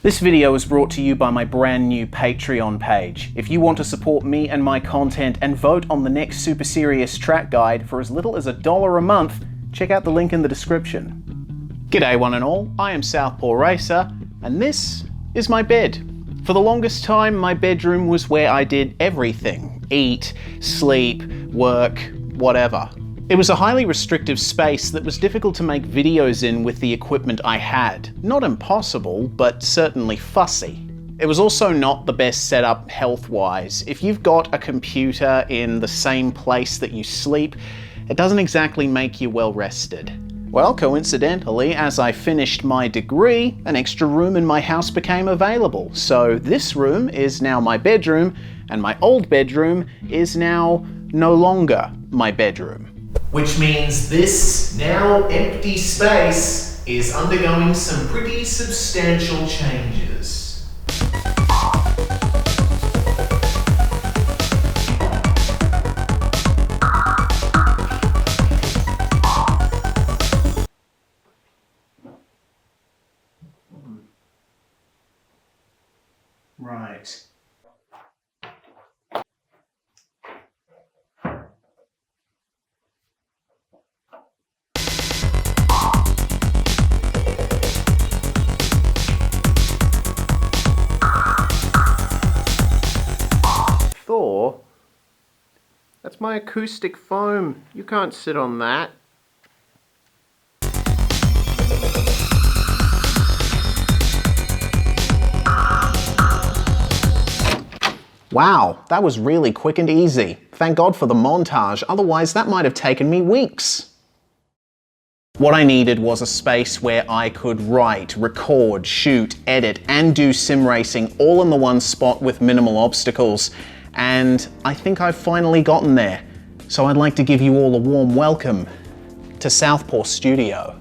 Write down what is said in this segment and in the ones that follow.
This video is brought to you by my brand new Patreon page. If you want to support me and my content and vote on the next Super Serious track guide for as little as $1 a month, check out the link in the description. G'day one and all, I am SouthPawRacer, and this is my bed. For the longest time, my bedroom was where I did everything. Eat, sleep, work, whatever. It was a highly restrictive space that was difficult to make videos in with the equipment I had. Not impossible, but certainly fussy. It was also not the best setup health-wise. If you've got a computer in the same place that you sleep, it doesn't exactly make you well rested. Well, coincidentally, as I finished my degree, an extra room in my house became available. So this room is now my bedroom, and my old bedroom is now no longer my bedroom. Which means this now empty space is undergoing some pretty substantial changes. Right. That's my acoustic foam. You can't sit on that. Wow, that was really quick and easy. Thank God for the montage, otherwise that might have taken me weeks. What I needed was a space where I could write, record, shoot, edit, and do sim racing all in the one spot with minimal obstacles. And I think I've finally gotten there. So I'd like to give you all a warm welcome to Southpaw Studio.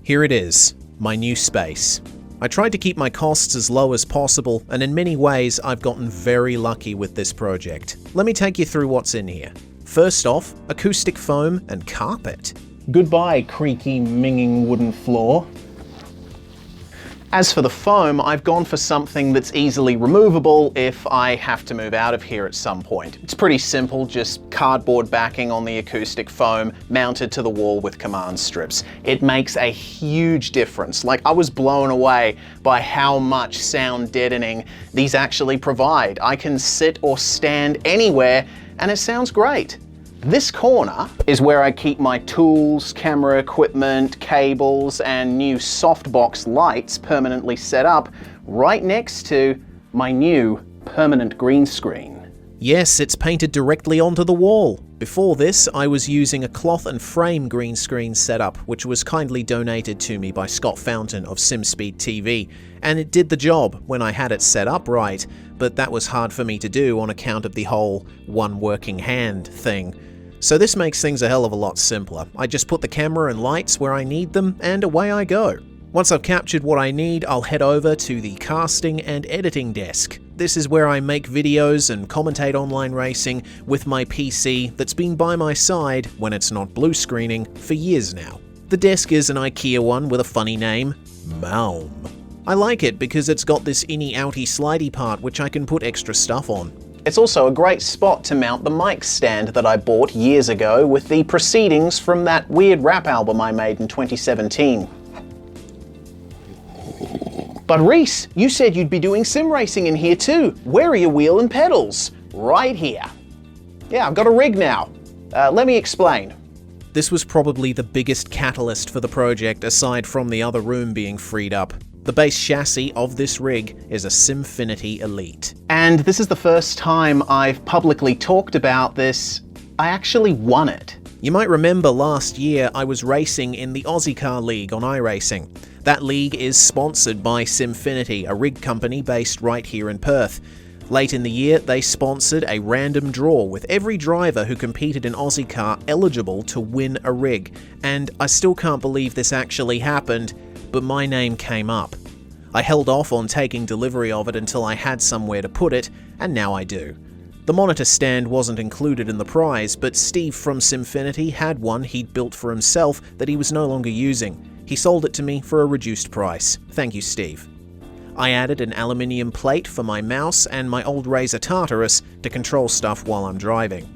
Here it is, my new space. I tried to keep my costs as low as possible, and in many ways I've gotten very lucky with this project. Let me take you through what's in here. First off, acoustic foam and carpet. Goodbye, creaky, minging wooden floor. As for the foam, I've gone for something that's easily removable if I have to move out of here at some point. It's pretty simple, just cardboard backing on the acoustic foam mounted to the wall with command strips. It makes a huge difference. Like, I was blown away by how much sound deadening these actually provide. I can sit or stand anywhere and it sounds great. This corner is where I keep my tools, camera equipment, cables, and new softbox lights permanently set up right next to my new permanent green screen. Yes, it's painted directly onto the wall. Before this, I was using a cloth and frame green screen setup, which was kindly donated to me by Scott Fountain of SimSpeed TV, and it did the job when I had it set up right, but that was hard for me to do on account of the whole one working hand thing. So this makes things a hell of a lot simpler. I just put the camera and lights where I need them, and away I go. Once I've captured what I need, I'll head over to the casting and editing desk. This is where I make videos and commentate online racing with my PC that's been by my side, when it's not blue screening, for years now. The desk is an IKEA one with a funny name, Malm. I like it because it's got this inny-outy slidey part which I can put extra stuff on. It's also a great spot to mount the mic stand that I bought years ago with the proceedings from that weird rap album I made in 2017. But Reese, you said you'd be doing sim racing in here too. Where are your wheel and pedals? Right here. Yeah, I've got a rig now. Let me explain. This was probably the biggest catalyst for the project aside from the other room being freed up. The base chassis of this rig is a Simfinity Elite. And this is the first time I've publicly talked about this. I actually won it. You might remember last year I was racing in the Aussie Car League on iRacing. That league is sponsored by Simfinity, a rig company based right here in Perth. Late in the year, they sponsored a random draw with every driver who competed in Aussie Car eligible to win a rig. And I still can't believe this actually happened, but my name came up. I held off on taking delivery of it until I had somewhere to put it, and now I do. The monitor stand wasn't included in the prize, but Steve from Simfinity had one he'd built for himself that he was no longer using. He sold it to me for a reduced price. Thank you, Steve. I added an aluminium plate for my mouse and my old Razer Tartarus to control stuff while I'm driving.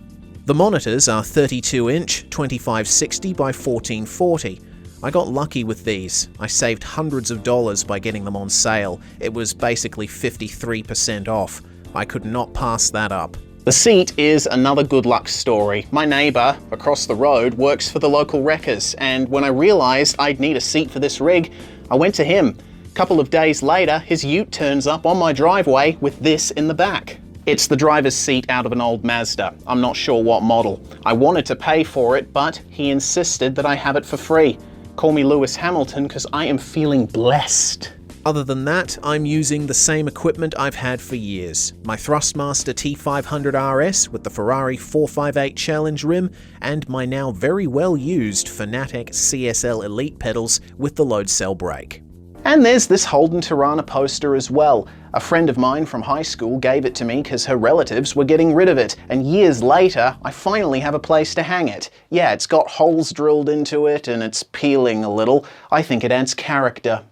The monitors are 32-inch, 2560 by 1440. I got lucky with these. I saved hundreds of dollars by getting them on sale. It was basically 53% off. I could not pass that up. The seat is another good luck story. My neighbour across the road works for the local wreckers, and when I realised I'd need a seat for this rig, I went to him. A couple of days later, his ute turns up on my driveway with this in the back. It's the driver's seat out of an old Mazda. I'm not sure what model. I wanted to pay for it, but he insisted that I have it for free. Call me Lewis Hamilton because I am feeling blessed. Other than that, I'm using the same equipment I've had for years. My Thrustmaster T500 RS with the Ferrari 458 Challenge rim, and my now very well used Fanatec CSL Elite pedals with the load cell brake. And there's this Holden Tirana poster as well. A friend of mine from high school gave it to me because her relatives were getting rid of it, and years later, I finally have a place to hang it. Yeah, it's got holes drilled into it and it's peeling a little. I think it adds character.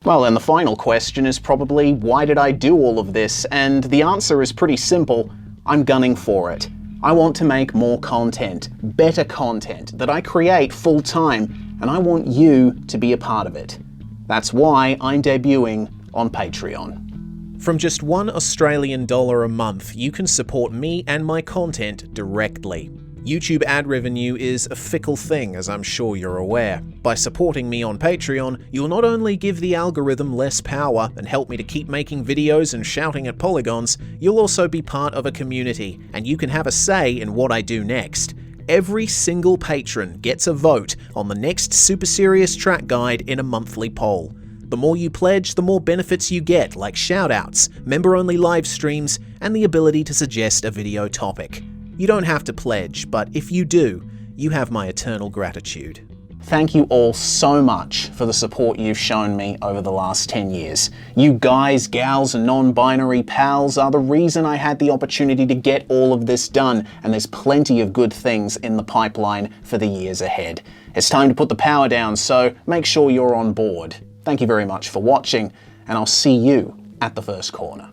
Well, and the final question is probably, why did I do all of this? And the answer is pretty simple. I'm gunning for it. I want to make more content, better content, that I create full time, and I want you to be a part of it. That's why I'm debuting on Patreon. From just $1 Australian a month, you can support me and my content directly. YouTube ad revenue is a fickle thing, as I'm sure you're aware. By supporting me on Patreon, you'll not only give the algorithm less power and help me to keep making videos and shouting at polygons, you'll also be part of a community, and you can have a say in what I do next. Every single patron gets a vote on the next Super Serious Track Guide in a monthly poll. The more you pledge, the more benefits you get, like shoutouts, member-only live streams, and the ability to suggest a video topic. You don't have to pledge, but if you do, you have my eternal gratitude. Thank you all so much for the support you've shown me over the last 10 years. You guys, gals, and non-binary pals are the reason I had the opportunity to get all of this done, and there's plenty of good things in the pipeline for the years ahead. It's time to put the power down, so make sure you're on board. Thank you very much for watching, and I'll see you at the first corner.